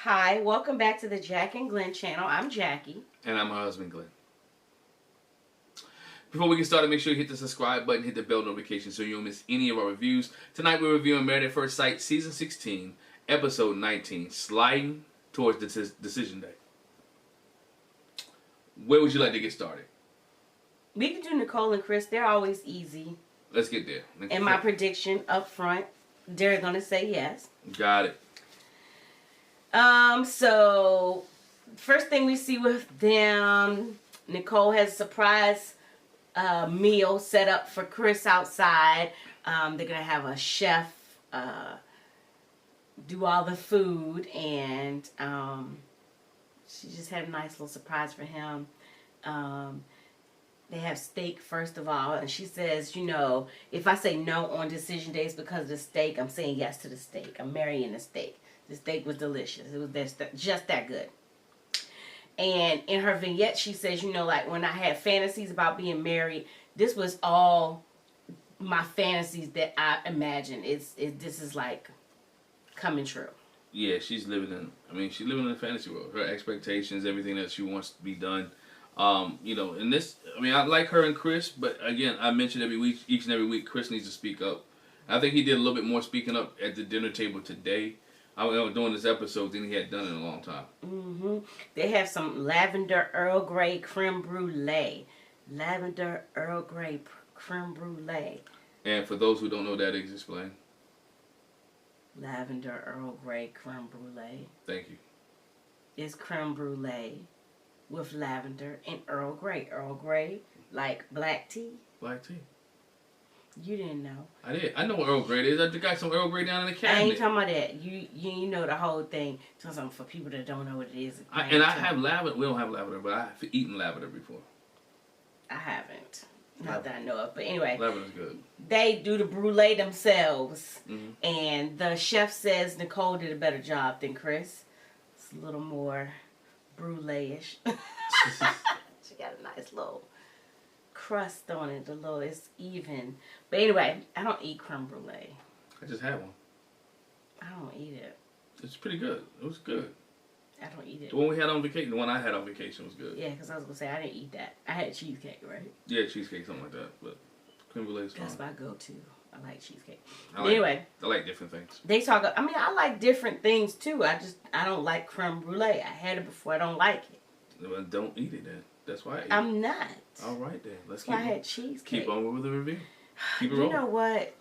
Hi, welcome back to the Jack and Glenn channel. I'm Jackie. And I'm her husband, Glenn. Before we get started, make sure you hit the subscribe button, hit the bell notification so you don't miss any of our reviews. Tonight we're reviewing Married at First Sight, Season 16, Episode 19, Sliding Towards Decision Day. Where would you like to get started? We can do Nicole and Chris. They're always easy. Let's get there. And my prediction up front, they're going to say yes. Got it. So first thing we see with them, Nicole has a surprise meal set up for Chris outside. They're going to have a chef do all the food, and she just had a nice little surprise for him. They have steak first of all, and she says, you know, if I say no on decision days because of the steak, I'm saying yes to the steak. I'm marrying the steak. The steak was delicious. It was just that good. And in her vignette, she says, you know, like when I had fantasies about being married, this was all my fantasies that I imagined. This is like coming true. Yeah, she's living in a fantasy world. Her expectations, everything that she wants to be done. You know, in this, I like her and Chris, but again, I mentioned each and every week, Chris needs to speak up. I think he did a little bit more speaking up at the dinner table today. I was doing this episode than he had done in a long time. Mm-hmm. They have some lavender Earl Grey creme brulee. Lavender Earl Grey creme brulee. And for those who don't know what that is, explain. Lavender Earl Grey creme brulee. Thank you. It's creme brulee with lavender and Earl Grey. Earl Grey, like black tea. Black tea. You didn't know. I did. I know what Earl Grey is. I just got some Earl Grey down in the cabinet. I ain't talking about that. You know the whole thing. Something for people that don't know what it is. I have lavender. We don't have lavender, but I've eaten lavender before. I haven't. Not that I know of. But anyway. Lavender's good. They do the brulee themselves. Mm-hmm. And the chef says Nicole did a better job than Chris. It's a little more brulee-ish. She got a nice little crust on it. It's even. But anyway, I don't eat creme brulee. I just had one. I don't eat it. It's pretty good. It was good. I don't eat it. The one we had on vacation, the one I had on vacation was good. Yeah, because I was going to say, I didn't eat that. I had cheesecake, right? Yeah, cheesecake, something like that. But creme brulee is fine. That's my go-to. I like cheesecake. I like different things. They talk, I like different things too. I don't like creme brulee. I had it before. I don't like it. Well, don't eat it then. That's why I ate I'm not. All right then. Let's keep. I had cheesecake. Keep on with the review. Keep it rolling. You know what?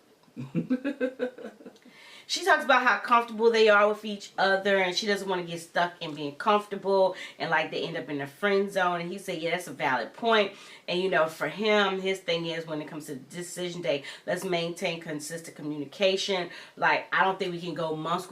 She talks about how comfortable they are with each other, and she doesn't want to get stuck in being comfortable, and like they end up in the friend zone. And he said, yeah, that's a valid point. And you know, for him, his thing is when it comes to decision day, let's maintain consistent communication. Like, I don't think we can go months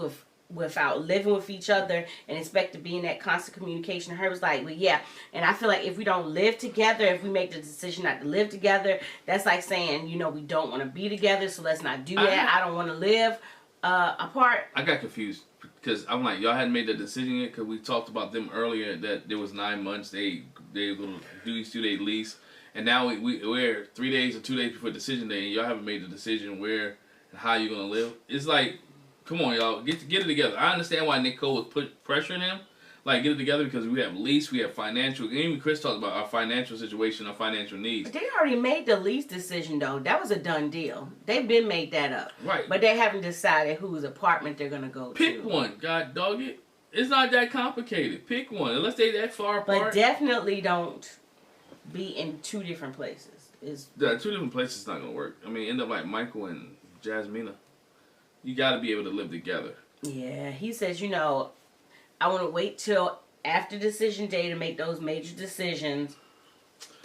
without living with each other and expect to be in that constant communication. Her was like, well, yeah. And I feel like if we don't live together, if we make the decision not to live together, that's like saying, you know, we don't want to be together, so let's not do that. I don't want to live apart. I got confused because I'm like, y'all hadn't made the decision yet, because we talked about them earlier that there was 9 months they were going to do these 2-day lease, and now we're 3 days or 2 days before decision day, and y'all haven't made the decision where and how you're going to live. It's like, come on, y'all, get it together. I understand why Nicole was put pressure on him. Like, get it together because we have lease, we have financial. Even Chris talked about our financial situation, our financial needs. They already made the lease decision, though. That was a done deal. They've been made that up. Right. But they haven't decided whose apartment they're going to go to. Pick one, God dog it. It's not that complicated. Pick one, unless they that far apart. But definitely don't be in 2 different places. The 2 different places is not going to work. End up like Michael and Jasmina. You got to be able to live together. Yeah, he says, you know, I want to wait till after decision day to make those major decisions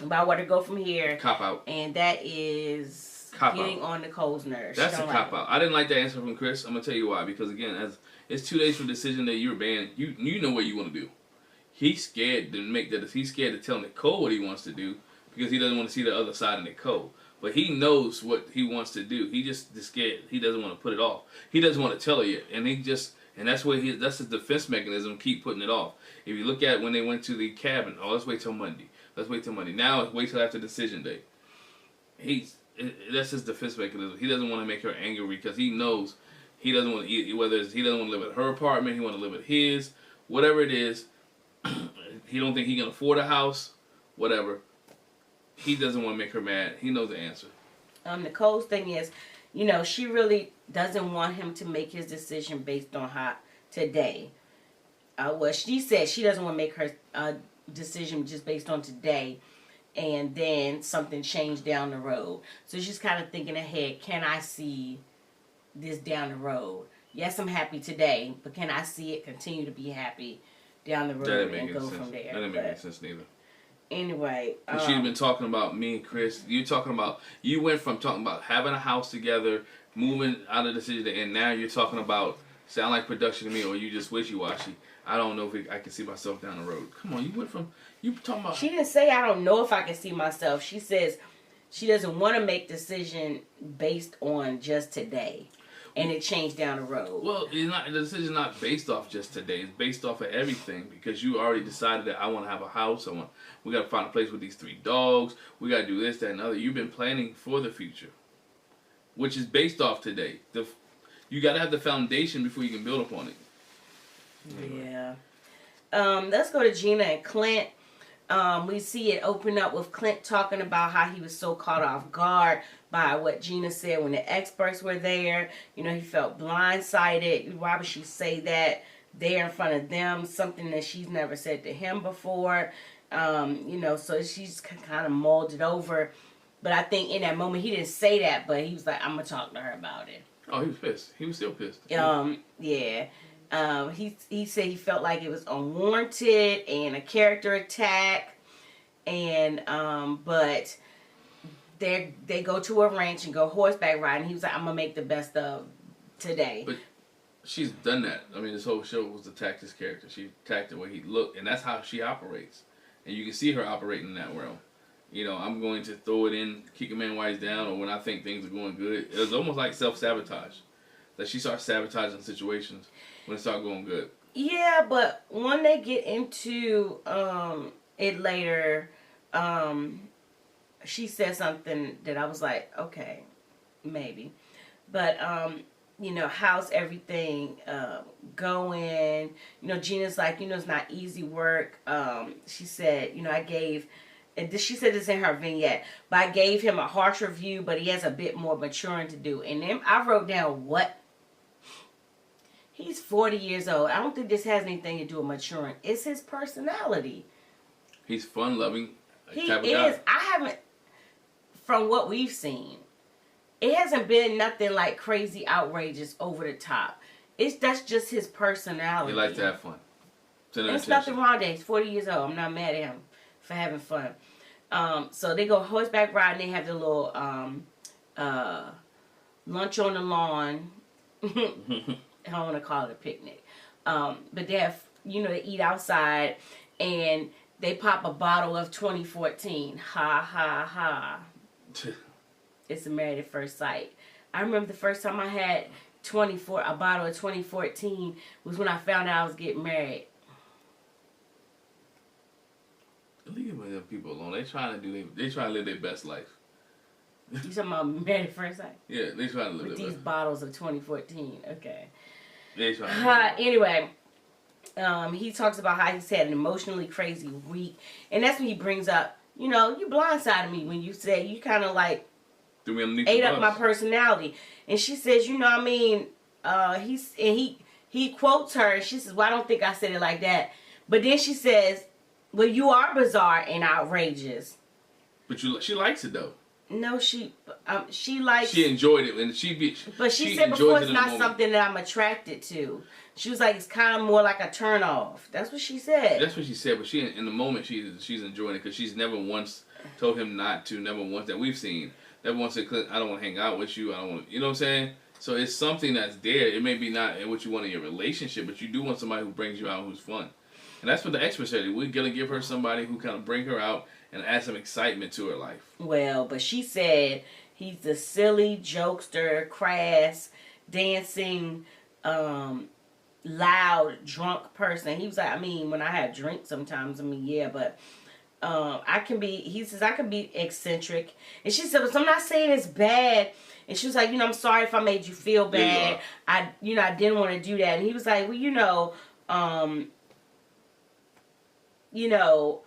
about where to go from here. Cop out. And that is getting on Nicole's nerves. That's a cop out. I didn't like that answer from Chris. I'm going to tell you why. Because, again, as it's 2 days from decision day, you're banned. You know what you want to do. He's scared to make that. He's scared to tell Nicole what he wants to do because he doesn't want to see the other side of Nicole. But he knows what he wants to do. He just is scared. He doesn't want to put it off. He doesn't want to tell her yet. And that's where that's his defense mechanism, keep putting it off. If you look at when they went to the cabin, let's wait till Monday. Let's wait till Monday. Now, wait till after decision day. That's his defense mechanism. He doesn't want to make her angry because he knows he doesn't want to, he doesn't want to live at her apartment. He want to live at his, whatever it is, he don't think he can afford a house, whatever. He doesn't want to make her mad. He knows the answer. Nicole's thing is, you know, she really doesn't want him to make his decision based on how today. Well, she said she doesn't want to make her decision just based on today, and then something changed down the road. So she's kind of thinking ahead. Can I see this down the road? Yes, I'm happy today, but can I see it continue to be happy down the road and go from there? That didn't make any sense neither. Anyway, she's been talking about me and Chris. You went from talking about having a house together, moving out of the city, and now you're talking about sound like production to me, or you just wishy-washy. I don't know if I can see myself down the road. Come on, you talking about. She didn't say I don't know if I can see myself. She says she doesn't want to make decision based on just today, and it changed down the road. Well, the decision's not based off just today. It's based off of everything, because you already decided that I want to have a house. We got to find a place with these 3 dogs. We got to do this, that, and other. You've been planning for the future, which is based off today. You got to have the foundation before you can build upon it. Anyway. Yeah. Let's go to Gina and Clint. We see it open up with Clint talking about how he was so caught off guard by what Gina said when the experts were there. You know, he felt blindsided. Why would she say that there in front of them? Something that she's never said to him before. You know, so she's kind of mulled it over. But I think in that moment, he didn't say that, but he was like, I'm going to talk to her about it. Oh, he was pissed. He was still pissed. Yeah. He said he felt like it was unwarranted and a character attack, and but they go to a ranch and go horseback riding. He was like, I'm gonna make the best of today. But she's done that. I mean, this whole show was to attack his character. She attacked the way he looked, and that's how she operates. And you can see her operating in that realm. You know, I'm going to throw it in, kick a man while he's down, or when I think things are going good. It was almost like self-sabotage. That she starts sabotaging situations when it starts going good. Yeah, but when they get into it later, she said something that I was like, okay, maybe. But, you know, how's everything going? You know, Gina's like, you know, it's not easy work. She said, you know, she said this in her vignette, but I gave him a harsh review, but he has a bit more maturing to do. And then I wrote down what? He's 40 years old. I don't think this has anything to do with maturing. It's his personality. He's fun-loving He type of is. guy. I haven't, from what we've seen, it hasn't been nothing like crazy, outrageous, over the top. That's just his personality. He likes to have fun. There's nothing wrong with that. He's 40 years old. I'm not mad at him for having fun. So they go horseback riding. They have the little lunch on the lawn. I don't want to call it a picnic. But they have, you know, they eat outside and they pop a bottle of 2014. Ha, ha, ha. It's a Married at First Sight. I remember the first time I had a bottle of 2014 was when I found out I was getting married. Leave them people alone. They trying to live their best life. You talking about Married at First Sight? Yeah, they trying to live with their these best. bottles of 2014. Okay. They trying. Anyway, he talks about how he's had an emotionally crazy week, and that's when he brings up, you know, you blindsided me when you said you kind of like Threw me underneath ate the up bus. my personality. And she says, you know what I mean, he quotes her, and she says, well, I don't think I said it like that. But then she says, well, you are bizarre and outrageous. But she likes it though. No, she likes. She enjoyed it, and But she said enjoys before it it's in the not moment. something that I'm attracted to. She was like, it's kind of more like a turn off. That's what she said. That's what she said, but she in the moment she's enjoying it because she's never once told him not to. Never once that we've seen. Never once said, I don't want to hang out with you. I don't want. You know what I'm saying? So it's something that's there. It may be not what you want in your relationship, but you do want somebody who brings you out, who's fun. And that's what the experts said. We're gonna give her somebody who kind of bring her out and add some excitement to her life. Well, but she said he's a silly jokester, crass, dancing, loud, drunk person. He was like, I mean, when I have drinks sometimes, I mean, yeah, but he says, I can be eccentric. And she said, but I'm not saying it's bad. And she was like, you know, I'm sorry if I made you feel bad. I didn't want to do that. And he was like, well, you know, you know,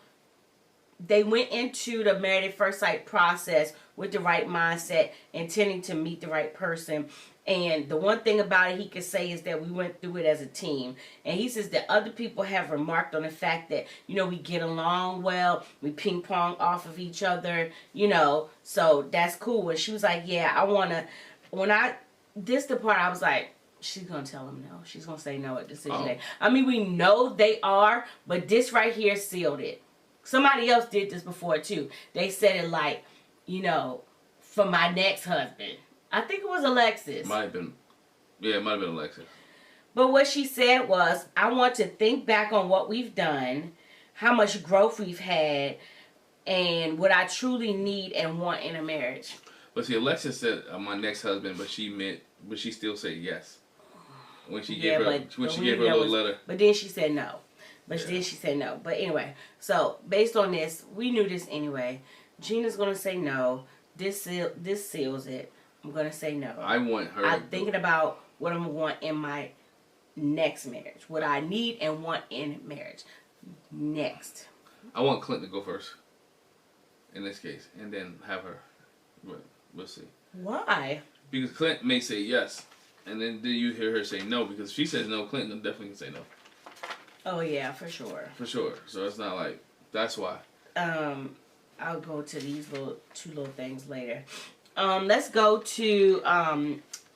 they went into the Married at First Sight process with the right mindset, intending to meet the right person. And the one thing about it he could say is that we went through it as a team. And he says that other people have remarked on the fact that, you know, we get along well, we ping pong off of each other, you know, so that's cool. And she was like, yeah, I want to, this the part I was like, she's going to tell him no. She's going to say no at decision day. I mean, we know they are, but this right here sealed it. Somebody else did this before too. They said it like, you know, for my next husband. I think it was Alexis. Might have been. Yeah, it might have been Alexis. But what she said was, I want to think back on what we've done, how much growth we've had, and what I truly need and want in a marriage. But see, Alexis said my next husband, but she still said yes. When she gave her a little letter. But then she said no. Then she said no. But anyway, so based on this, we knew this anyway. Gina's gonna say no. This seals it. I'm gonna say no. I want her. I'm thinking about what I'm gonna want in my next marriage. What I need and want in marriage. Next. I want Clint to go first. In this case, and then have her. But we'll see. Why? Because Clint may say yes, and then you hear her say no. Because if she says no, Clinton definitely can say no. Oh yeah, for sure. For sure. So it's not like that's why. I'll go to these two little things later. Let's go to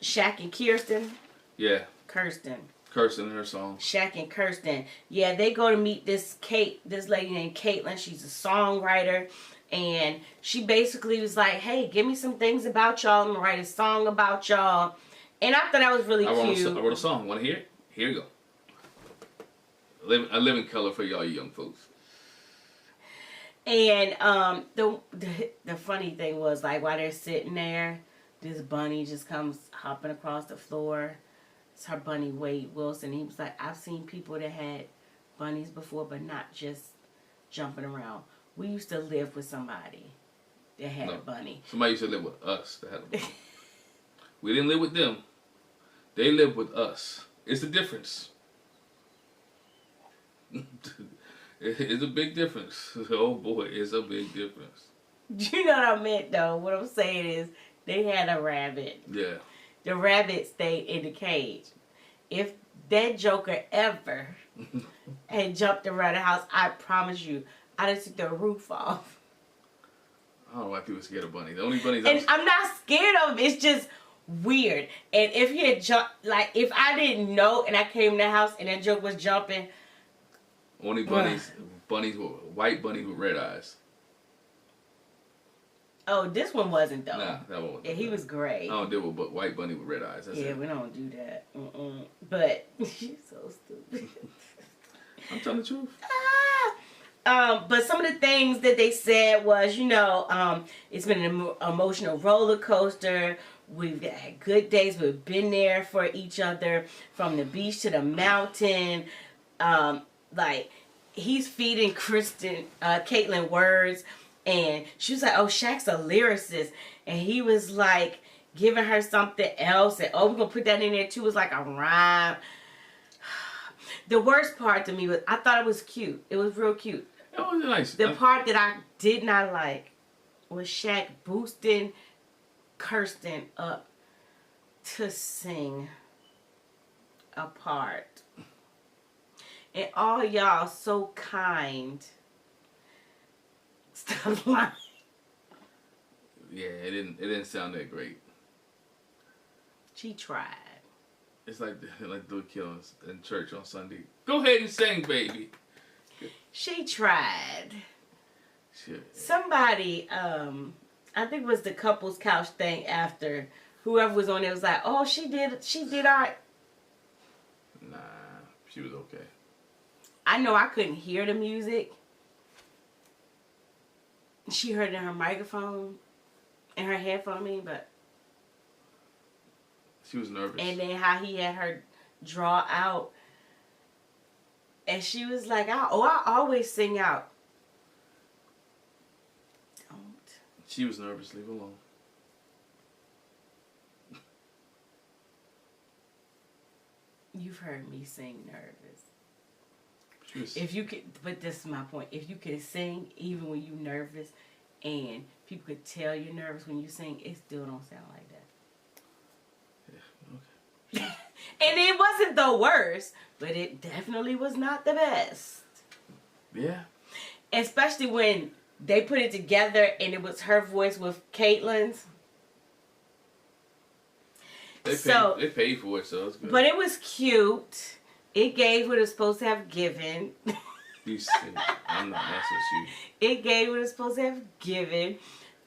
Shaq and Kirsten. Yeah. Kirsten and her song. Shaq and Kirsten. Yeah, they go to meet this lady named Caitlin. She's a songwriter. And she basically was like, hey, give me some things about y'all. I'm going to write a song about y'all. And I thought that was really cute. I wrote a song. Want to hear it? Here you go. I live in color for y'all young folks. And the funny thing was, like, while they're sitting there, this bunny just comes hopping across the floor. It's her bunny, Wade Wilson. He was like, I've seen people that had bunnies before, but not just jumping around. We used to live with somebody that had a bunny. Somebody used to live with us that had a bunny. We didn't live with them. They lived with us. It's the difference. It's a big difference. Oh boy, it's a big difference. You know what I meant though? What I'm saying is they had a rabbit. Yeah. The rabbit stayed in the cage. If that joker ever had jumped around the house, I promise you, I'd have took the roof off. I don't know why people are scared of bunnies. The only bunnies I'm not scared of him. It's just weird. And if he had jumped, like if I didn't know and I came in the house and that joke was jumping. Only bunnies white bunnies with red eyes. Oh, this one wasn't though. Nah, that one wasn't. Yeah, he was gray. I don't deal with white bunny with red eyes. That's it. We don't do that. But you're so stupid. I'm telling the truth. But some of the things that they said was, it's been an emotional roller coaster. We've had good days. We've been there for each other, from the beach to the mountain. Like, he's feeding Caitlin words, and she was like, oh, Shaq's a lyricist. And he was like giving her something else, and we're going to put that in there too. It was like a rhyme. The worst part to me was, I thought it was cute. It was real cute. It was nice. The part that I did not like was Shaq boosting Kirsten up to sing a part. And all y'all so kind. Stop lying. Yeah, it didn't sound that great. She tried. It's like the killings in church on Sunday. Go ahead and sing, baby. She tried. Shit. Somebody, I think it was the couple's couch thing after, whoever was on there was like, oh, she did art. Nah, she was okay. I know I couldn't hear the music. She heard it in her microphone, in her headphone, but. She was nervous. And then how he had her draw out. And she was like, I always sing out. Don't. She was nervous. Leave her alone. You've heard me sing nervous. If you could, but this is my point. If you could sing even when you're nervous, and people could tell you're nervous when you sing, it still don't sound like that. Yeah, okay. And it wasn't the worst, but it definitely was not the best. Yeah. Especially when they put it together and it was her voice with Caitlin's. They paid for it, so it's good. But it was cute. It gave what it was supposed to have given. You see, I'm not messing with you. It gave what it was supposed to have given.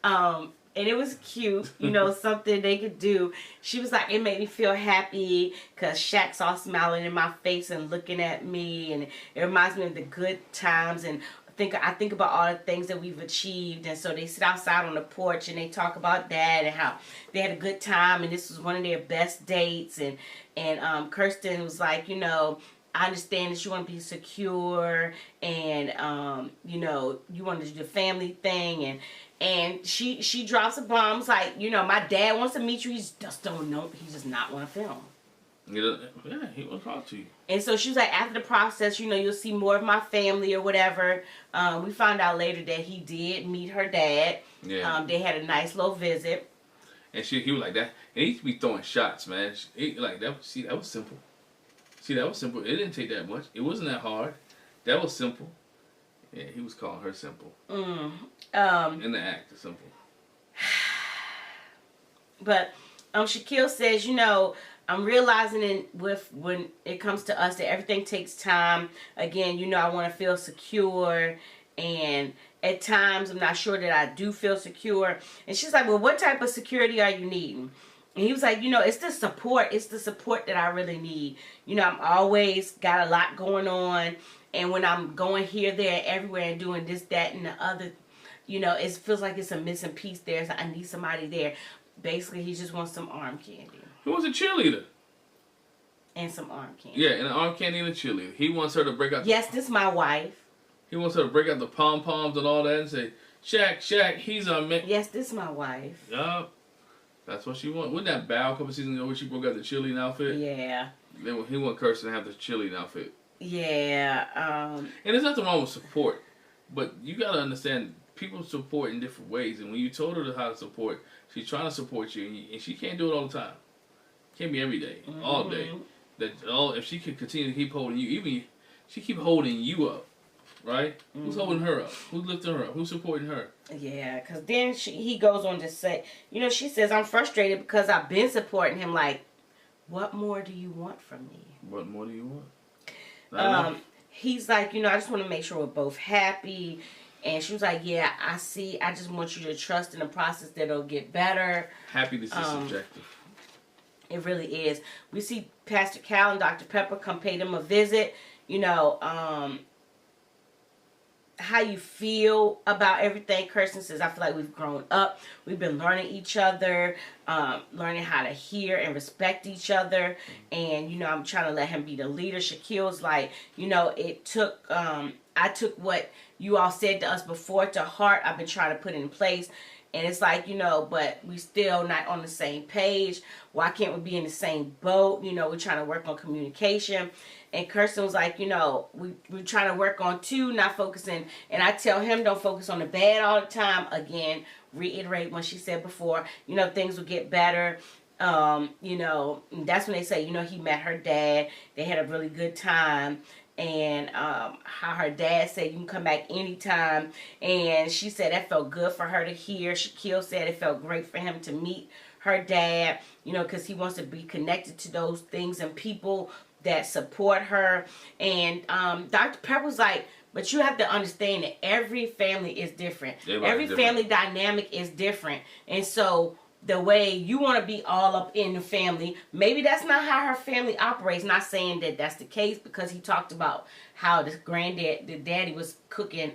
And it was cute, you know, something they could do. She was like, it made me feel happy because Shaq's all smiling in my face and looking at me. And it reminds me of the good times. And I think about all the things that we've achieved. And so they sit outside on the porch and they talk about that and how they had a good time. And this was one of their best dates. And Kirsten was like, you know, I understand that you want to be secure and, you know, you want to do the family thing. And she drops a bomb. It's like, you know, my dad wants to meet you. He just don't know. He does not want to film. Yeah, he wants to talk to you. And so she was like, after the process, you know, you'll see more of my family or whatever. We found out later that he did meet her dad. Yeah. They had a nice little visit. And he was like that. And he used to be throwing shots, man. Like that. See, that was simple. See, that was simple. It didn't take that much. It wasn't that hard. That was simple. Yeah, he was calling her simple. In the act, it's simple. But Shaquille says, you know, I'm realizing when it comes to us that everything takes time. Again, you know, I want to feel secure. And at times, I'm not sure that I do feel secure. And she's like, well, what type of security are you needing? And he was like, you know, it's the support. It's the support that I really need. You know, I'm always got a lot going on. And when I'm going here, there, everywhere and doing this, that, and the other, you know, it feels like it's a missing piece there. So I need somebody there. Basically, he just wants some arm candy. He wants a cheerleader. And some arm candy. Yeah, and an arm candy and a cheerleader. He wants her to break out. Yes, this is my wife. He wants her to break out the pom-poms and all that and say, Shaq, he's our man. Yes, this is my wife. Yup. That's what she wants. Wasn't that Bow a couple seasons ago where she broke out the cheerleading outfit? Yeah. He want Kirsten to have the cheerleading outfit. Yeah. And there's nothing wrong with support. But you got to understand, people support in different ways. And when you told her how to support, she's trying to support you. And she can't do it all the time. Can't be every day, all day. If she can continue to keep holding you, even she keep holding you up. Right? Who's holding her up? Who's lifting her up? Who's supporting her? Yeah, because then he goes on to say, you know, she says, I'm frustrated because I've been supporting him. Like, what more do you want from me? What more do you want? He's like, you know, I just want to make sure we're both happy. And she was like, yeah, I see. I just want you to trust in the process that it'll get better. Happiness is subjective. It really is. We see Pastor Cal and Dr. Pepper come pay them a visit. You know, how you feel about everything. Kirsten says, I feel like we've grown up. We've been learning each other, learning how to hear and respect each other. And, you know, I'm trying to let him be the leader. Shaquille's like, you know, it took, I took what you all said to us before to heart. I've been trying to put it in place. And it's like, you know, but we still not on the same page. Why can't we be in the same boat? You know, we're trying to work on communication. And Kirsten was like, you know, we're trying to work on two, not focusing. And I tell him, don't focus on the bad all the time. Again, reiterate what she said before. You know, things will get better. You know, that's when they say, you know, he met her dad. They had a really good time. And how her dad said, you can come back anytime. And she said that felt good for her to hear. Shaquille said it felt great for him to meet her dad, you know, because he wants to be connected to those things and people that support her. And Dr. Pepper was like, but you have to understand that every family is different. Every family dynamic is different. And so the way you want to be all up in the family, maybe that's not how her family operates. Not saying that that's the case, because he talked about how the daddy was cooking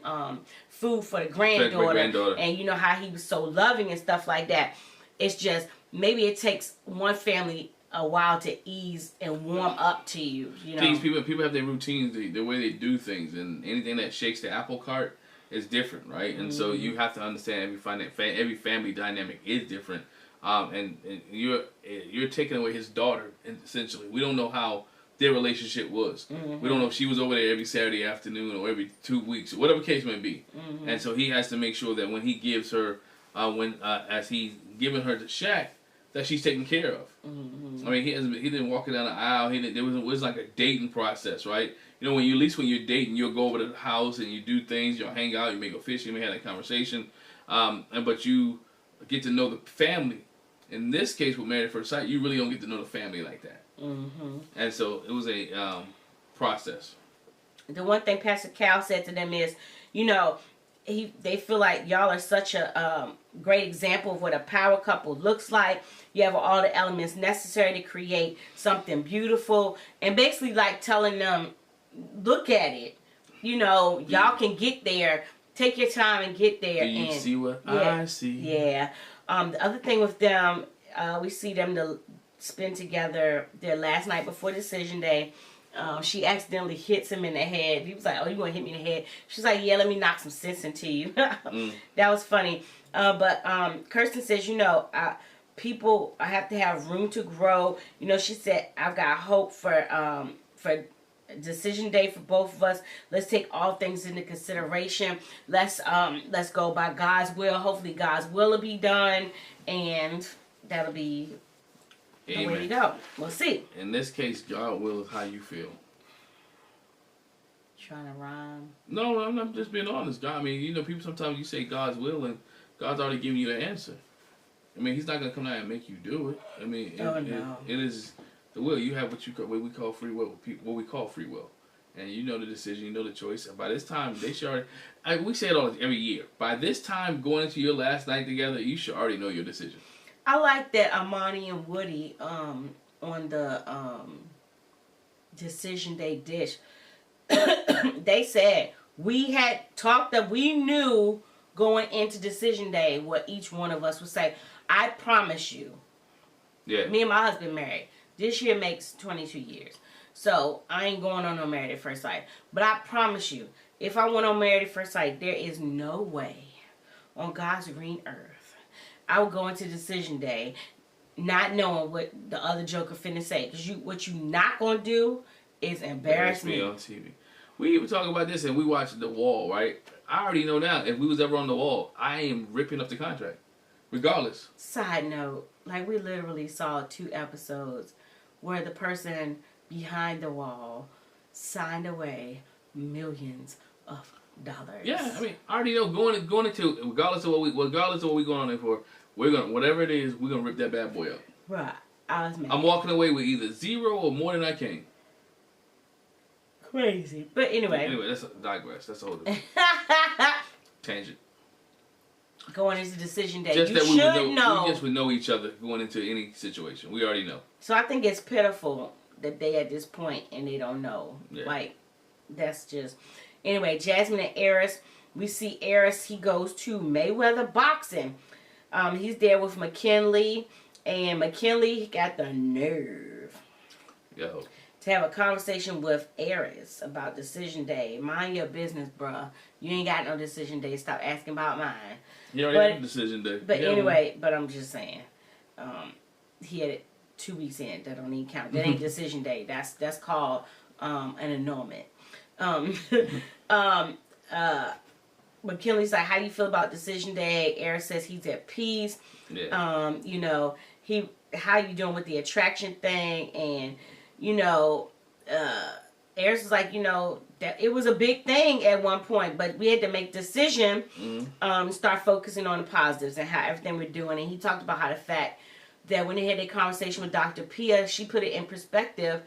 food for the granddaughter, and you know how he was so loving and stuff like that. It's just maybe it takes one family a while to ease and warm up to you. You know, people have their routines, the way they do things, and anything that shakes the apple cart is different, right? And so you have to understand every family dynamic is different. And you're taking away his daughter, essentially. We don't know how their relationship was. Mm-hmm. We don't know if she was over there every Saturday afternoon or every 2 weeks, or whatever case may be. Mm-hmm. And so he has to make sure that when he gives her, as he's giving her the shack, that she's taken care of. Mm-hmm. I mean, he didn't walk her down the aisle. It was like a dating process, right? You know, at least when you're dating, you'll go over to the house and you do things. You'll hang out. You may go fishing. You may have that conversation. But you get to know the family. In this case, with Married at First Sight, you really don't get to know the family like that. Mm-hmm. And so it was a process. The one thing Pastor Cal said to them is, you know, they feel like y'all are such a great example of what a power couple looks like. You have all the elements necessary to create something beautiful, and basically like telling them, look at it. You know, y'all can get there. Take your time and get there. Do you and, see what yeah, I see? Yeah. The other thing with them, we see them to spend together their last night before decision day. She accidentally hits him in the head. He was like, "Oh, you gonna hit me in the head?" She's like, "Yeah, let me knock some sense into you." That was funny. But Kirsten says, you know, people have to have room to grow. You know, she said, "I've got hope for decision day for both of us. Let's take all things into consideration. Let's go by God's will. Hopefully, God's will will be done, and that'll be." Amen. Where you go. We'll see. In this case, God will is how you feel. Trying to rhyme. No, I'm just being honest. God, I mean, you know, people sometimes you say God's will and God's already giving you the answer. I mean, He's not gonna come out and make you do it. I mean, it is the will. You have what we call free will. What we call free will, and you know the decision, you know the choice. And by this time, they should already. We say it every year. By this time, going into your last night together, you should already know your decision. I like that Amani and Woody on the decision day dish. They said we had talked that we knew going into decision day what each one of us would say. I promise you. Yeah. Me and my husband married. This year makes 22 years. So I ain't going on no Married at First Sight. But I promise you, if I went on Married at First Sight, there is no way on God's green earth I would go into decision day not knowing what the other joker finna say. Because what you not going to do is embarrass me on TV. We even talk about this and we watched The Wall, right? I already know now, if we was ever on The Wall, I am ripping up the contract. Regardless. Side note, like we literally saw 2 episodes where the person behind the wall signed away millions of dollars. Yeah, I mean, I already know going into regardless of what we going on there for, we're gonna whatever it is, we're gonna rip that bad boy up. Right. I was mad. I'm walking away with either 0 or more than I came. Crazy. But anyway. Anyway, that's a digress. That's a whole different tangent. Going into decision day. Just you that should know. We just would know each other going into any situation. We already know. So I think it's pitiful that they at this point and they don't know. Yeah. Like, that's just... Anyway, Jasmine and Eris. We see Eris, he goes to Mayweather Boxing. He's there with McKinley. And McKinley got the nerve to have a conversation with Eris about decision day. Mind your business, bruh. You ain't got no decision day. Stop asking about mine. You already have a decision day. But anyway, but I'm just saying. He had it 2 weeks in. That don't even count. That ain't decision day. That's called an annulment. McKinley's like, how do you feel about decision day? Eris says he's at peace. Yeah. You know, how you doing with the attraction thing? And, you know, Eris is like, you know, that it was a big thing at one point, but we had to make decision, start focusing on the positives and how everything we're doing. And he talked about how the fact that when they had a conversation with Dr. Pia, she put it in perspective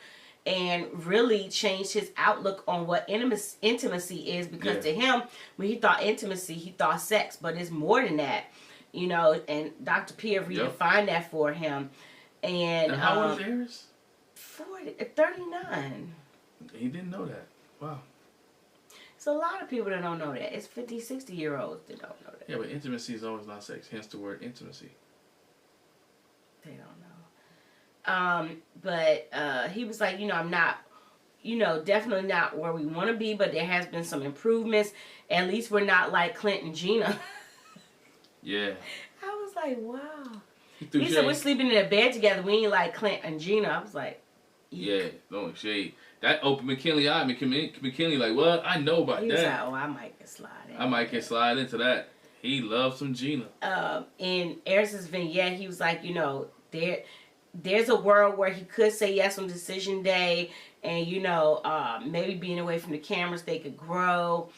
and really changed his outlook on what intimacy is, because to him, when he thought intimacy, he thought sex, but it's more than that, you know. And Dr. Pia redefined that for him. And how old is Eris? 39. He didn't know that. Wow. So a lot of people that don't know that. It's 50, 60-year-olds that don't know that. Yeah, but intimacy is always not sex. Hence the word intimacy. They don't know. But he was like, you know, I'm not, you know, definitely not where we want to be, but there has been some improvements. At least we're not like Clint and Gina. Yeah. I was like, wow. He said we're sleeping in a bed together. We ain't like Clint and Gina. I was like, Yeah, throwing shade. That opened McKinley eye. McKinley like, what? I know about He that. was like, oh, I might get slide in. I might can slide into that. He loves some Gina. In Eris's vignette, he was like, there's a world where he could say yes on decision day, and maybe being away from the cameras, they could grow.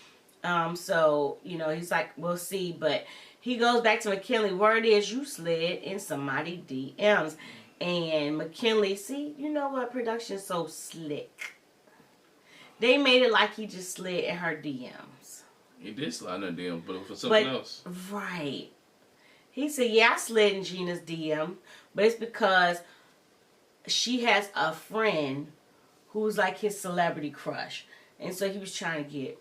So he's like, we'll see. But he goes back to McKinley. Word is you slid in somebody DMs, and McKinley, see, you know what? Production's so slick. They made it like he just slid in her DMs. He did slide in her DMs, but for something else. Right. He said, yeah, I slid in Gina's DM, but it's because she has a friend who's like his celebrity crush. And so he was trying to get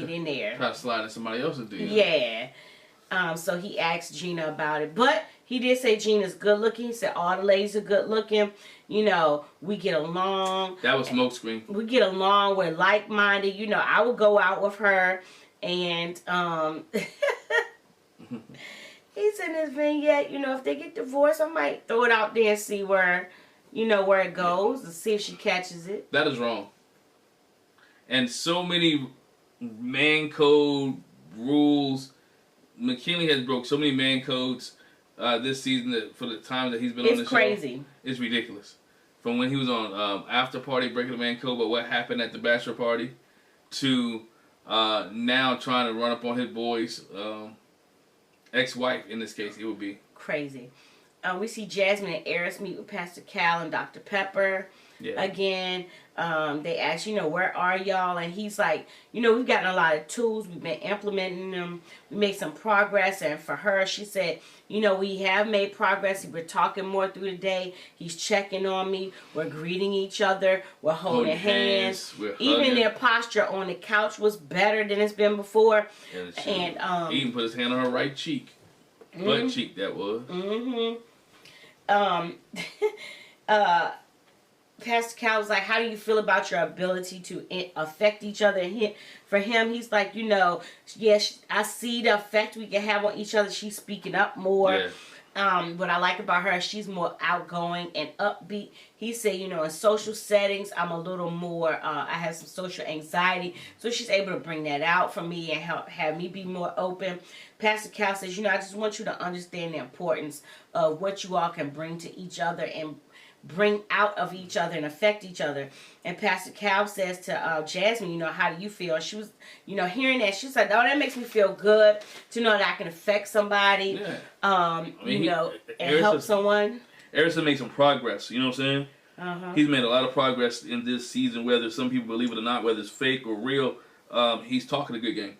in there. Try to slide in somebody else's DM. Yeah. So he asked Gina about it. But he did say Gina's good looking. He said all the ladies are good looking. We get along. That was smokescreen. We get along. We're like-minded. I would go out with her. And he said in his vignette, if they get divorced, I might throw it out there and see where it goes, and see if she catches it. That is wrong. And so many man code rules. McKinley has broke so many man codes this season that for the time that he's been on the show. It's crazy. It's ridiculous. From when he was on After Party breaking the man code, but what happened at the bachelor party, to now trying to run up on his boy's ex-wife. In this case, it would be crazy. We see Jasmine and Eris meet with Pastor Cal and Dr. Pepper. Yeah. Again, they ask, where are y'all? And he's like, we've gotten a lot of tools. We've been implementing them. We made some progress. And for her, she said, we have made progress. We're talking more through the day. He's checking on me. We're greeting each other. We're holding hands. We're even their posture on the couch was better than it's been before. And he even put his hand on her right cheek. Butt cheek, that was. Pastor Cal was like, how do you feel about your ability to affect each other? And for him, he's like, yes, I see the effect we can have on each other. She's speaking up more. Yeah. What I like about her, she's more outgoing and upbeat. He said, in social settings, I'm a little more, I have some social anxiety. So she's able to bring that out for me and have me be more open. Pastor Cal says, I just want you to understand the importance of what you all can bring to each other and bring out of each other and affect each other. And Pastor Cal says to Jasmine, how do you feel? And she was, hearing that, she's like, oh, that makes me feel good to know that I can affect somebody, and help someone. Erison made some progress, you know what I'm saying? He's made a lot of progress in this season, whether some people believe it or not, whether it's fake or real. He's talking a good game.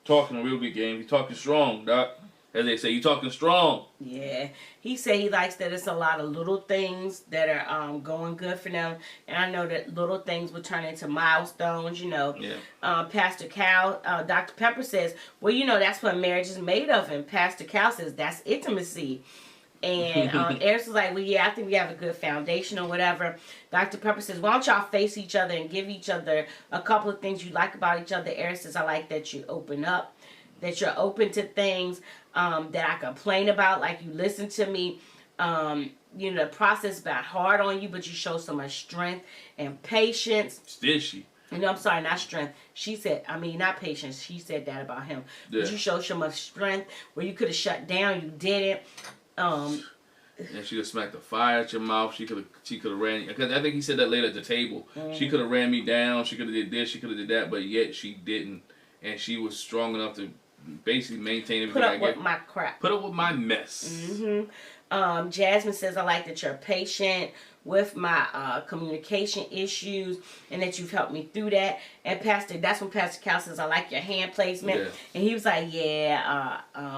Talking a real good game. He's talking strong, Doc. As they say, you talking strong. Yeah. He said he likes that it's a lot of little things that are going good for them. And I know that little things will turn into milestones, Yeah. Pastor Cal, Dr. Pepper says, well, that's what marriage is made of. And Pastor Cal says, that's intimacy. And Eris was like, well, yeah, I think we have a good foundation or whatever. Dr. Pepper says, why don't y'all face each other and give each other a couple of things you like about each other. Eris says, I like that you open up, that you're open to things that I complain about, like you listen to me. The process got hard on you, but you show so much strength and patience. Did she? I'm sorry, not strength. She said, not patience. She said that about him. Yeah. But you showed so much strength where you could have shut down. You didn't. And she could have smacked the fire at your mouth. She could have ran. Because I think he said that later at the table. She could have ran me down. She could have did this. She could have did that. But yet she didn't. And she was strong enough to basically maintain everything. Put up with my crap. Put up with my mess. Jasmine says, I like that you're patient with my communication issues and that you've helped me through that. And that's when Pastor Cal says, I like your hand placement. Yeah. And he was like,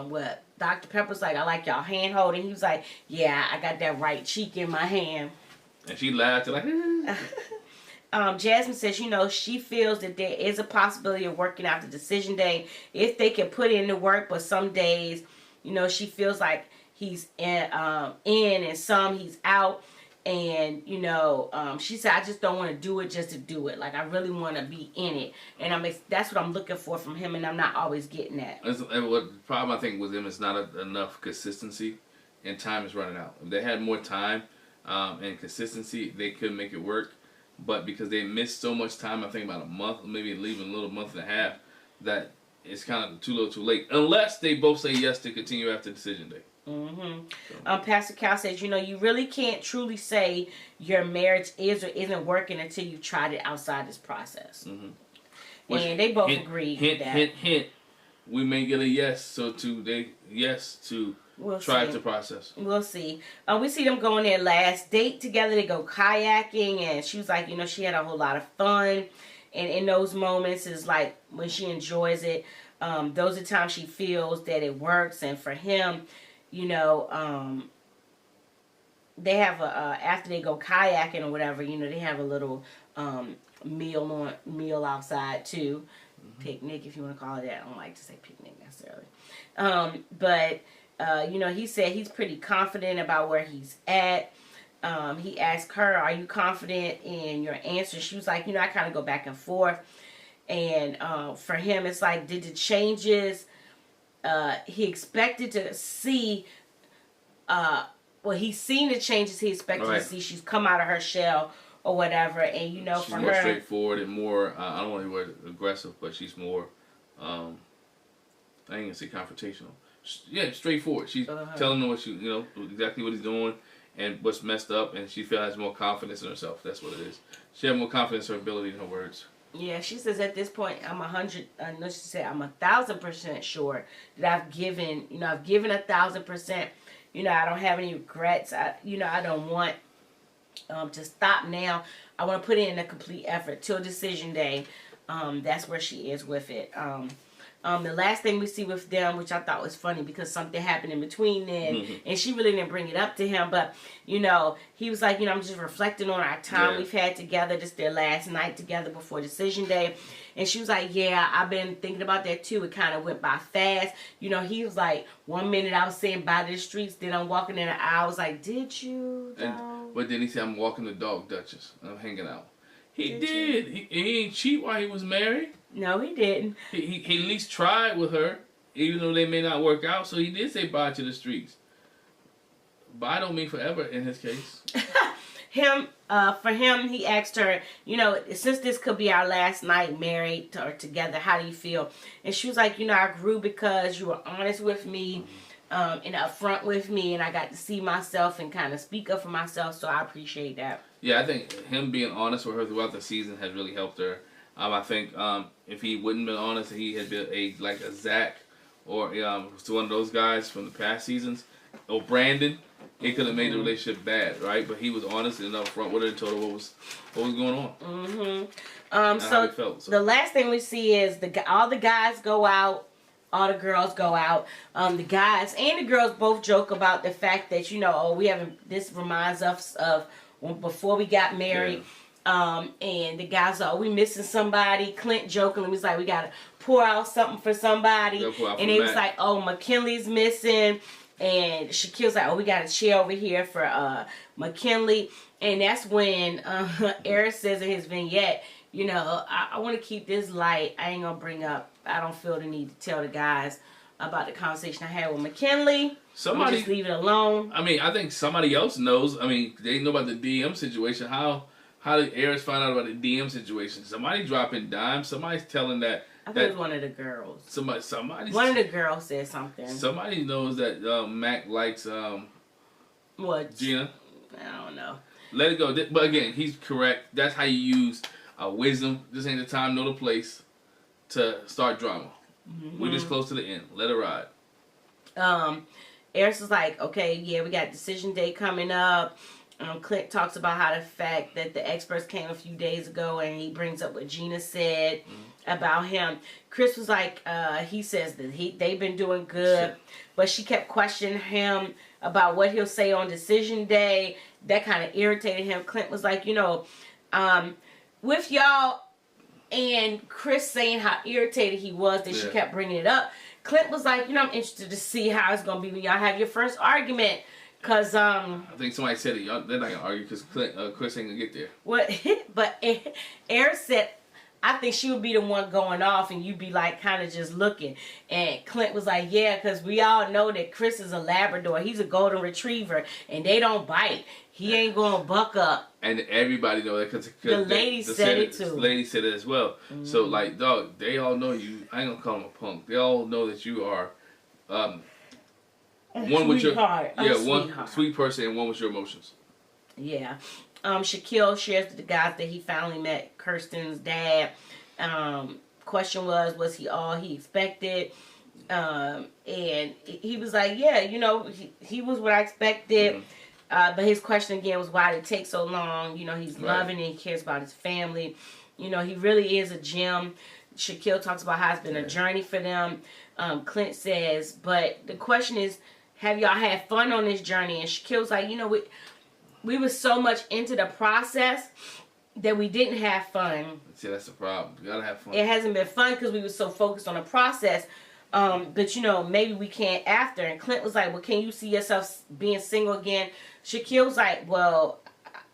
what? Dr. Pepper's like, I like y'all hand holding. He was like, yeah, I got that right cheek in my hand. And she laughed like, Jasmine says, she feels that there is a possibility of working out the decision day if they can put in the work, but some days, she feels like he's in and some he's out. And, she said, I just don't want to do it just to do it. Like, I really want to be in it. And that's what I'm looking for from him, and I'm not always getting that. What the problem, I think, with him is not enough consistency. and time is running out. If they had more time and consistency, they could make it work. But because they missed so much time, I think about a month, maybe leaving a little month and a half, that it's kind of too little too late. Unless they both say yes to continue after decision day. Mm-hmm. So. Pastor Cal says, you really can't truly say your marriage is or isn't working until you've tried it outside this process. Mm-hmm. And they both agree with that. Hint. We may get a yes, we'll try the process. We'll see. We see them going their last date together. They go kayaking, and she was like, she had a whole lot of fun. And in those moments, is like when she enjoys it. Those are times she feels that it works. And for him, they have after they go kayaking or whatever, they have a little meal outside too. Mm-hmm. Picnic, if you want to call it that. I don't like to say picnic necessarily. But he said he's pretty confident about where he's at. He asked her, are you confident in your answer? She was like, I kind of go back and forth. And for him, it's like, did the changes he expected to see, he's seen the changes he expected to see. She's come out of her shell or whatever. And, she's for more her, straightforward and more, I don't want to word aggressive, but she's more, I ain't going to say confrontational. Yeah, straightforward. She's telling him what exactly what he's doing and what's messed up, and she has more confidence in herself. That's what it is. She has more confidence in her ability in her words. Yeah, she says at this point, I'm 1,000% sure that I've given 1,000%. I don't have any regrets. I don't want to stop now. I want to put in a complete effort till decision day. That's where she is with it. The last thing we see with them, which I thought was funny because something happened in between then, and she really didn't bring it up to him, but, he was like, I'm just reflecting on our time we've had together. This their last night together before decision day. And she was like, yeah, I've been thinking about that too. It kind of went by fast. He was like, 1 minute I was saying bye to the streets, then I'm walking in the aisle. I was like, did you? But then he said, I'm walking the dog, Duchess. I'm hanging out. He did. He ain't cheat while he was married. No, he didn't. He at least tried with her, even though they may not work out. So he did say bye to the streets. Bye don't mean forever in his case. For him, he asked her, since this could be our last night married or together, how do you feel? And she was like, I grew because you were honest with me and upfront with me, and I got to see myself and kind of speak up for myself, so I appreciate that. Yeah, I think him being honest with her throughout the season has really helped her. I think if he wouldn't been honest, he had been a Zach or one of those guys from the past seasons, or Brandon, it could have made the relationship bad, right? But he was honest and upfront with her and told her what was going on. So the last thing we see is all the guys go out, all the girls go out. The guys and the girls both joke about the fact that we haven't. This reminds us of before we got married. Yeah. And the guys are, we missing somebody. Clint jokingly was like, we gotta pour out something for somebody. And they was like, oh, McKinley's missing. And Shaquille's like, oh, we got a chair over here for McKinley. And that's when Eric says in his vignette, I want to keep this light. I ain't gonna bring up, I don't feel the need to tell the guys about the conversation I had with McKinley. Somebody just leave it alone. I mean, I think somebody else knows. I mean, they know about the DM situation. How did Eris find out about the DM situation? Somebody dropping dimes. Somebody's telling that. I think it was one of the girls. Somebody. One of the girls said something. Somebody knows that Mac likes what? Gina. I don't know. Let it go. But again, he's correct. That's how you use wisdom. This ain't the time nor the place to start drama. Mm-hmm. We're just close to the end. Let it ride. Eris is like, okay, yeah, we got decision day coming up. Clint talks about how the fact that the experts came a few days ago, and he brings up what Gina said about him. Chris was like, he says that they've been doing good, but she kept questioning him about what he'll say on decision day. That kind of irritated him. Clint was like, with y'all and Chris saying how irritated he was that she kept bringing it up, Clint was like, I'm interested to see how it's going to be when y'all have your first argument. Cause I think somebody said it. They're not gonna argue because Chris ain't gonna get there. What? But Eric said, I think she would be the one going off and you'd be like kind of just looking. And Clint was like, yeah, because we all know that Chris is a Labrador. He's a golden retriever and they don't bite. He ain't going to buck up. And everybody know that because the lady said it too. The lady said it as well. Mm-hmm. So like, dog, they all know you. I ain't gonna call him a punk. They all know that you are one with your one sweet person and one with your emotions. Yeah. Shaquille shares with the guys that he finally met Kirsten's dad. Question was he all he expected? And he was like, yeah, you know, he was what I expected. Mm-hmm. But his question again was why did it take so long? You know, he's loving and he cares about his family. You know, he really is a gem. Shaquille talks about how it's been a journey for them. Clint says, but the question is, have y'all had fun on this journey? And Shaquille's like, you know, we were so much into the process that we didn't have fun. See, that's the problem. You gotta have fun. It hasn't been fun because we were so focused on the process. But you know, maybe we can't after. And Clint was like, well, can you see yourself being single again? Shaquille was like, well,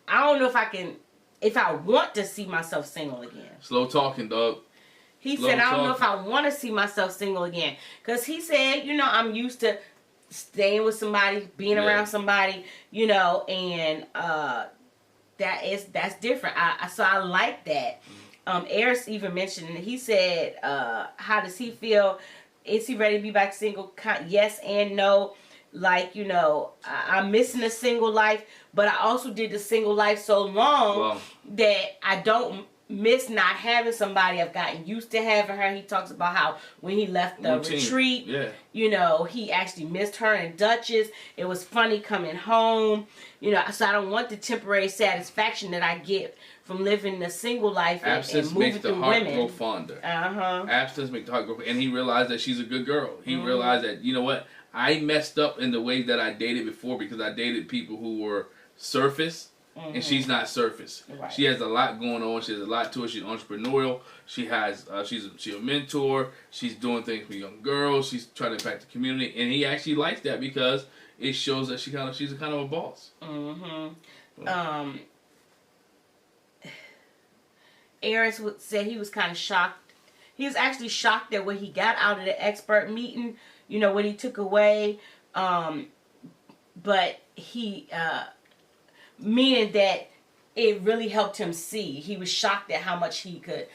I don't know if I want to see myself single again. Slow talking, dog. He said, I don't know if I want to see myself single again. Because he said, you know, I'm used to staying with somebody, being around somebody, you know, and that's different. So I like that. Eris even mentioned, he said, how does he feel? Is he ready to be back single? Yes and no. Like, you know, I'm missing a single life, but I also did the single life so long that I don't miss not having somebody. I've gotten used to having her. He talks about how when he left the retreat, you know, he actually missed her and Duchess. It was funny coming home, you know, so I don't want the temporary satisfaction that I get from living the single life and moving through women. Absence makes the heart grow fonder. Absence makes the heart grow fonder. And he realized that she's a good girl. He realized that, you know what, I messed up in the way that I dated before because I dated people who were surface. And she's not surface. Right. She has a lot going on. She has a lot to her. She's entrepreneurial. She has she's a mentor. She's doing things for young girls. She's trying to impact the community, and he actually likes that because it shows that she's a kind of a boss. Eris said he was kind of shocked. He was actually shocked at what he got out of the expert meeting. You know, what he took away, but he. Meaning that it really helped him see. He was shocked at how much he could,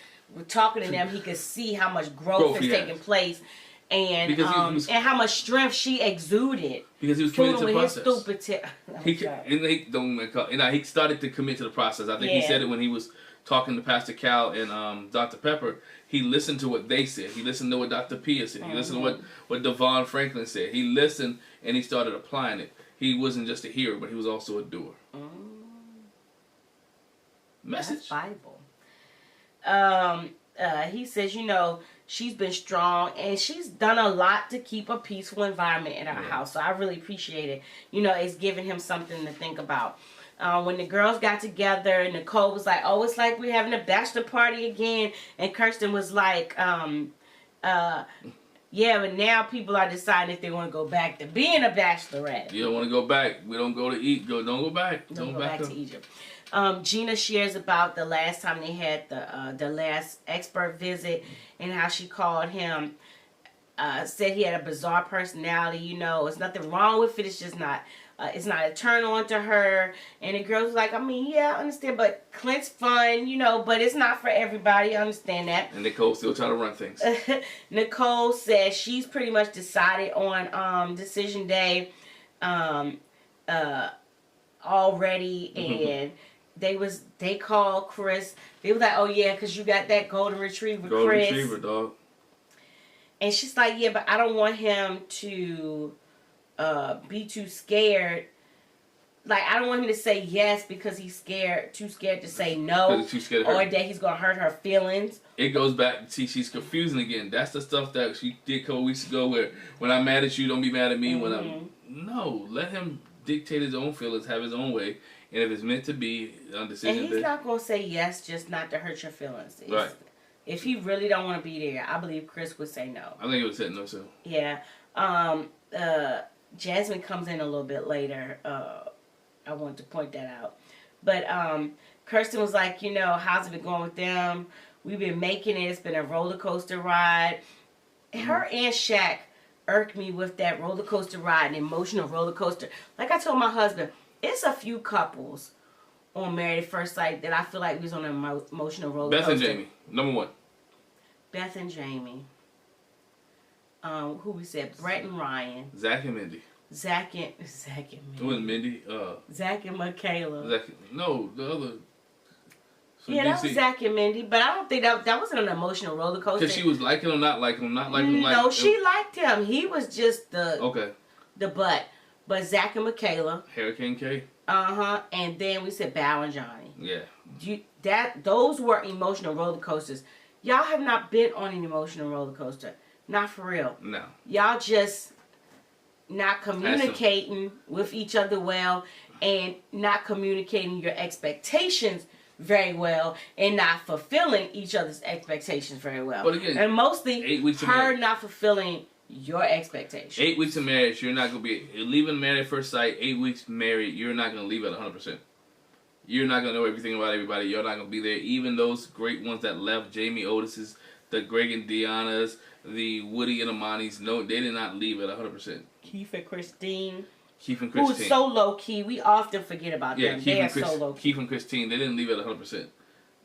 talking to them, he could see how much growth has taken place and and how much strength she exuded. Because he was committed to the process. He started to commit to the process. I think he said it when he was talking to Pastor Cal and Dr. Pepper. He listened to what they said. He listened to what Dr. Pia said. He listened to what Devon Franklin said. He listened and he started applying it. He wasn't just a hearer, but he was also a doer. Message. That's Bible. He says, you know, she's been strong and she's done a lot to keep a peaceful environment in our house. So I really appreciate it. You know, it's giving him something to think about. When the girls got together, Nicole was like, oh, it's like we're having a bachelor party again. And Kirsten was like, yeah, but now people are deciding if they want to go back to being a bachelorette. You don't want to go back. We don't go to eat. Don't go back. Don't go back to Egypt. Gina shares about the last time they had the last expert visit and how she called him, said he had a bizarre personality. You know, there's nothing wrong with it. It's just not. It's not a turn on to her. And the girls was like, I mean, yeah, I understand, but Clint's fun, you know, but it's not for everybody. I understand that. And Nicole still trying to run things. Nicole says she's pretty much decided on decision day already, and they called Chris. They was like, oh yeah, because you got that golden retriever, Chris. Golden retriever, dog. And she's like, yeah, but I don't want him to be too scared. Like, I don't want him to say yes because he's too scared to say no, too scared or that he's gonna hurt her feelings. It goes back. See, she's confusing again. That's the stuff that she did a couple weeks ago. Where when I'm mad at you, don't be mad at me. Let him dictate his own feelings, have his own way, and if it's meant to be on decision, and he's not gonna say yes just not to hurt your feelings. Right. If he really don't want to be there, I believe Chris would say no. I think he would say no too. Yeah. Jasmine comes in a little bit later. I wanted to point that out. But Kirsten was like, you know, how's it been going with them? We've been making it. It's been a roller coaster ride. Her and Shaq irked me with that roller coaster ride, an emotional roller coaster. Like I told my husband, it's a few couples on Married at First Sight that I feel like we was on an emotional roller coaster. Beth and Jamie, number one. Beth and Jamie. Who we said? Brett and Ryan. Zach and Mindy. Zach and Mindy. It was Mindy. Zach and Michaela. No, the other. Yeah, that was Zach and Mindy, but I don't think that wasn't an emotional roller coaster. Because she was liking him, not liking him, not liking him. No, she liked him. He was just the butt. But Zach and Michaela. Hurricane K. And then we said Bow and Johnny. Yeah. Those were emotional roller coasters. Y'all have not been on an emotional roller coaster. Not for real. No. Y'all just not communicating with each other well, and not communicating your expectations very well, and not fulfilling each other's expectations very well. But again, and mostly 8 weeks her not fulfilling your expectations. 8 weeks of marriage, you're not going to be leaving Married at First Sight. 8 weeks married, you're not going to leave at 100%. You're not going to know everything about everybody. You're not going to be there. Even those great ones that left, Jamie Otis's, the Greg and Deanna's, the Woody and Amani's, no, they did not leave at 100%. Keith and Christine. Who's so low key. We often forget about them. They are so low key. Keith and Christine, they didn't leave at 100%.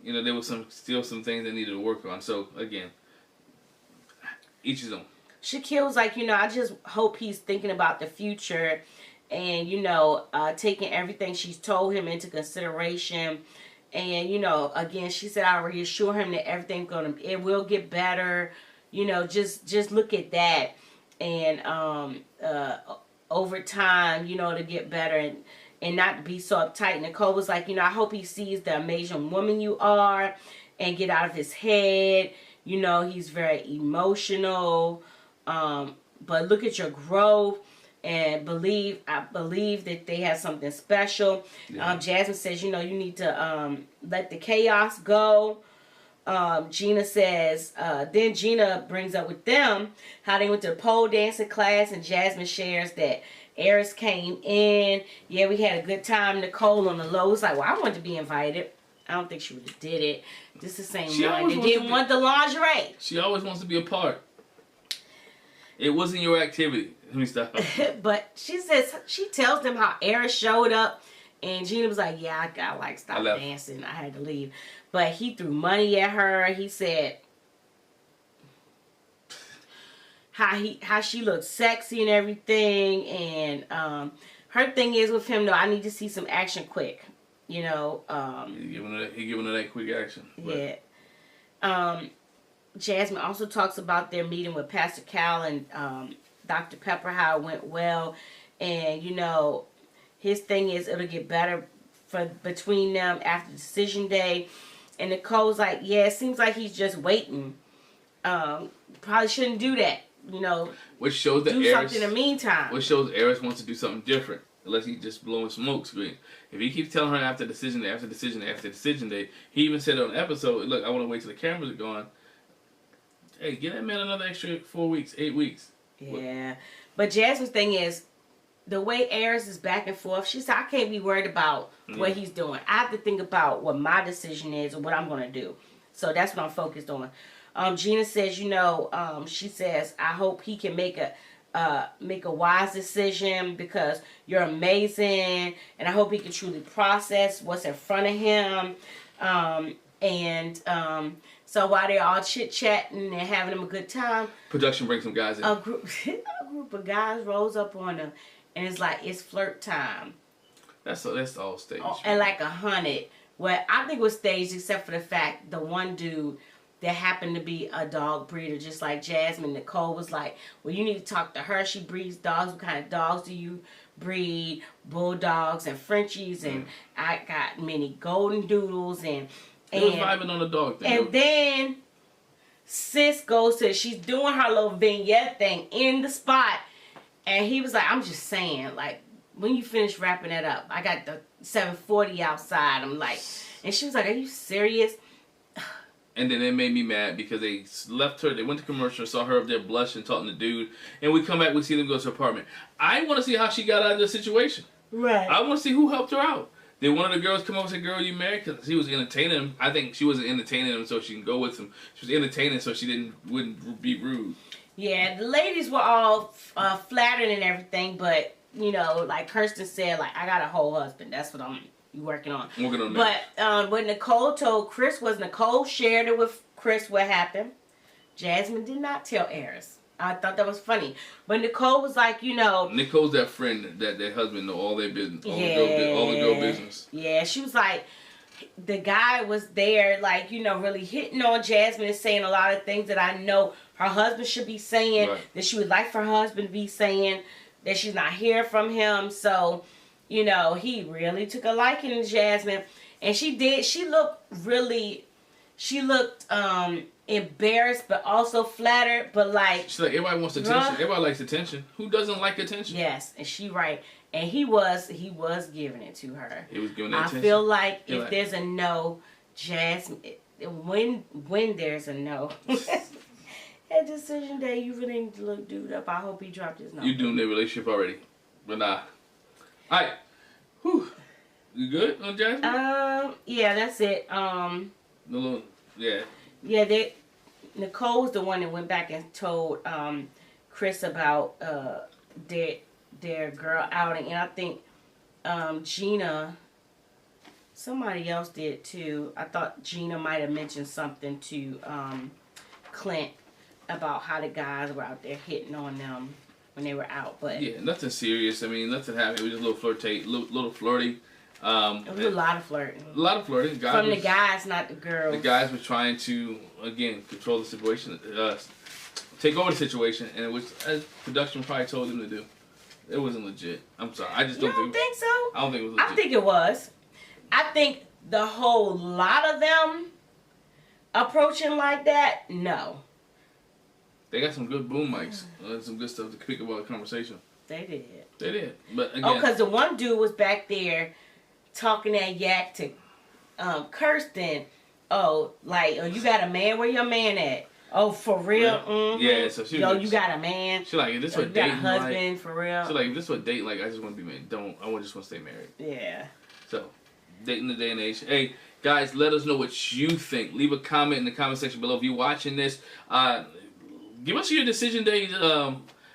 You know, there was still some things they needed to work on. So again, each his own. Shaquille was like, I just hope he's thinking about the future, and taking everything she's told him into consideration. And again, she said, I reassure him that it will get better. Just look at that, and over time, to get better and not to be so uptight. Nicole was like, I hope he sees the amazing woman you are and get out of his head. He's very emotional, but look at your growth and I believe that they have something special. Yeah. Jasmine says, you need to let the chaos go. Gina says, then Gina brings up with them how they went to the pole dancing class, and Jasmine shares that Eris came in. Yeah, we had a good time. Nicole on the low was like, well, I wanted to be invited. I don't think she would have did it. Just the same one. They didn't want the lingerie. She always wants to be a part. It wasn't your activity. Let me stop. But she tells them how Eris showed up, and Gina was like, yeah, I stopped dancing. I had to leave. But he threw money at her. He said how she looked sexy and everything. And her thing is with him, though, I need to see some action quick. He giving her that quick action. But. Yeah. Jasmine also talks about their meeting with Pastor Cal and Dr. Pepper, how it went well. And, his thing is it'll get better between them after decision day. And Nicole's like, yeah, it seems like he's just waiting. Probably shouldn't do that, Which shows that do something in the meantime. Which shows Eris wants to do something different, unless he's just blowing smoke screen. If he keeps telling her after decision day, after decision day, after decision day, he even said on an episode, look, I want to wait till the cameras are gone. Hey, give that man another extra 4 weeks, 8 weeks. Yeah. But Jasmine's thing is, the way Eris is back and forth, she said, I can't be worried about what he's doing. I have to think about what my decision is or what I'm going to do. So that's what I'm focused on. Gina says, she says, I hope he can make a wise decision because you're amazing. And I hope he can truly process what's in front of him. So while they're all chit-chatting and having them a good time, production brings some guys in. A group of guys rolls up on them, and it's like, it's flirt time. That's all staged. And like 100. Well, I think it was staged except for the fact the one dude that happened to be a dog breeder, just like Jasmine. Nicole was like, well, you need to talk to her. She breeds dogs. What kind of dogs do you breed? Bulldogs and Frenchies, and I got many golden doodles, and it was vibing on the dog thing. And then sis goes to, she's doing her little vignette thing in the spot, and he was like, I'm just saying, like, when you finish wrapping that up, I got the 740 outside. I'm like, and she was like, are you serious? And then it made me mad because they left her, they went to commercial, saw her up there blushing, talking to dude, and we come back, we see them go to her apartment. I want to see how she got out of the situation. Right. I want to see who helped her out. Did one of the girls come up and say, "Girl, you married?" Because he was entertaining him. I think she wasn't entertaining him so she can go with him. She was entertaining so she wouldn't be rude. Yeah, the ladies were all flattered and everything, but you know, like Kirsten said, like I got a whole husband. That's what I'm working on. Working on that. But what Nicole told Chris was Nicole shared it with Chris what happened. Jasmine did not tell Eris. I thought that was funny. But Nicole was like, you know... Nicole's that friend that their husband know all their business. All the girl business. Yeah, she was like... The guy was there, like, you know, really hitting on Jasmine and saying a lot of things that I know her husband should be saying. Right. That she would like for her husband to be saying. That she's not hearing from him. So, you know, he really took a liking to Jasmine. And she did. She looked really... She looked... embarrassed but also flattered, but like she's like, everybody wants attention. Everybody likes attention. Who doesn't like attention? Yes, and she right. And he was giving it to her. He was giving it attention. I feel like if there's a no, Jasmine, when there's a no, at decision day, you really need to look dude up. I hope he dropped his number. You doing their relationship already, but nah. All right, whew. You good on Jasmine? Yeah, that's it. Yeah. Yeah, Nicole was the one that went back and told Chris about their girl outing, and I think Gina, somebody else did too. I thought Gina might have mentioned something to Clint about how the guys were out there hitting on them when they were out, but yeah, nothing serious. I mean, nothing happened. It was just a little flirty. It was a lot of flirting. A lot of flirting. From the guys, not the girls. The guys were trying to, again, control the situation, take over the situation, and which as production probably told them to do. It wasn't legit. I'm sorry. I just don't think so. I don't think it was legit. I think it was. I think the whole lot of them approaching like that, no. They got some good boom mics. Some good stuff to pick up on the conversation. They did. They did. But again, because the one dude was back there talking that yak to Kirsten. Oh, like, you got a man? Where your man at? Oh, for real? Mm-hmm. Yeah, so she was you got a man? She like, if this what dating dating like? You got a husband, for real? She like, if this what date like, I just want to be married. I just want to stay married. Yeah. So, dating the day and age. Hey, guys, let us know what you think. Leave a comment in the comment section below. If you're watching this, give us your decision day,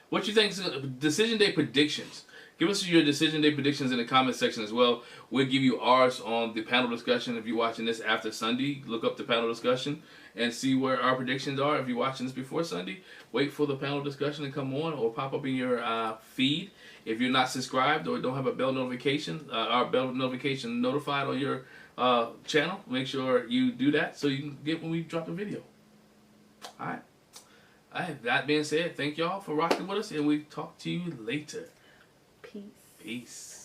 what you think, decision day predictions. Give us your decision day predictions in the comment section as well. We'll give you ours on the panel discussion. If you're watching this after Sunday, look up the panel discussion and see where our predictions are. If you're watching this before Sunday, wait for the panel discussion to come on or pop up in your feed. If you're not subscribed or don't have a bell notification, our bell notification notified on your channel, make sure you do that so you can get when we drop a video. All right. That being said, thank y'all for rocking with us, and we talk to you later. Peace. Peace.